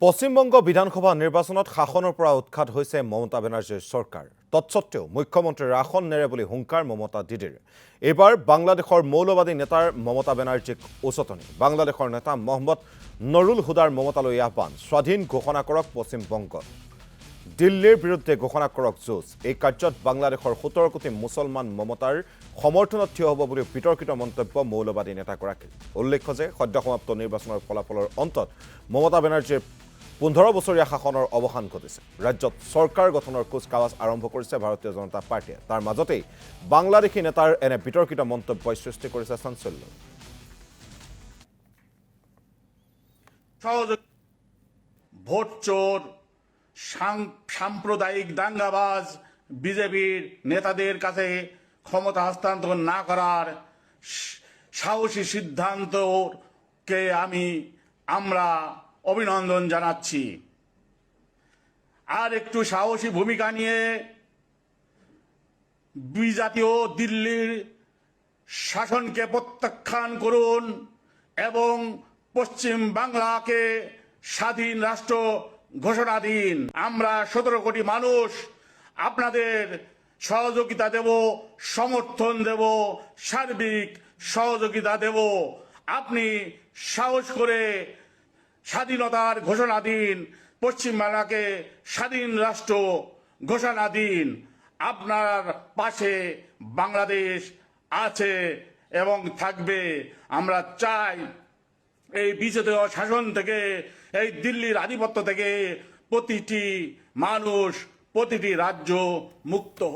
পশ্চিমবংগ বিধানসভা নিৰ্বাচনত শাসনৰ পৰা উৎখাত হৈছে মমতা বেনাৰ্জীৰ চৰকাৰ। তৎসত্ত্বেও মুখ্যমন্ত্ৰীৰ আসন নেৰে বুলি হুংকাৰ মমতা দিদিৰ। এইবাৰ বাংলাদেশৰ মৌলবাদী নেতাৰ মমতা বেনাৰ্জীক উচতনি। বাংলাদেশৰ নেতা মহম্মদ নৰুল হুদাৰ মমতালৈ আহ্বান, স্বাধীন ঘোষণা কৰক পশ্চিমবংগত। দিল্লীৰ বিৰুদ্ধে ঘোষণা কৰক যুঁজ। এই কাৰ্যত বাংলাদেশৰ 17 কোটি মুছলমান মমতাৰ সমৰ্থনত থিয় হ'ব বুলি বিতৰ্কিত মন্তব্য মৌলবাদী নেতাগৰাকীৰ। উল্লেখ্য যে সদ্য সমাপ্ত নিৰ্বাচনৰ ফলাফলৰ অন্তত মমতা বেনাৰ্জীৰ 15 বছৰীয়া শাসনৰ অৱসান ঘটিছে। ৰাজ্যত চৰকাৰ গঠনৰ কুচকাৱাজ আৰম্ভ কৰিছে ভাৰতীয় জনতা পাৰ্টিয়ে। তাৰ মাজতেই বাংলাদেশী নেতাৰ এনে বিতৰ্কিত মন্তব্যই সৃষ্টি কৰিছে চাঞ্চল্য। ভোট চোর, সাম্প্রদায়িক দাঙ্গাবাজ বিজেপির নেতাদের কাছে ক্ষমতা হস্তান্তর না করার সাহসী সিদ্ধান্তকে আমরা অভিনন্দন জানাচ্ছি। আর একটু সাহসী ভূমিকা নিয়ে বিজাতীয় দিল্লির শাসনকে প্রত্যাখ্যান করুন এবং পশ্চিম বাংলাকে স্বাধীন রাষ্ট্র ঘোষণা দিন। আমরা 17 কোটি মানুষ আপনাদের সহযোগিতা দেব, সমর্থন দেব, সার্বিক সহযোগিতা দেব। আপনি সাহস করে স্বাধীনতার ঘোষণা দিন, পশ্চিম বাংলাকে স্বাধীন রাষ্ট্র ঘোষণা দিন। আপনার পাশে বাংলাদেশ আছে এবং থাকবে। আমরা চাই এই বিজেপি শাসন থেকে, এই দিল্লির আধিপত্য থেকে প্রতিটি মানুষ, প্রতিটি রাজ্য মুক্ত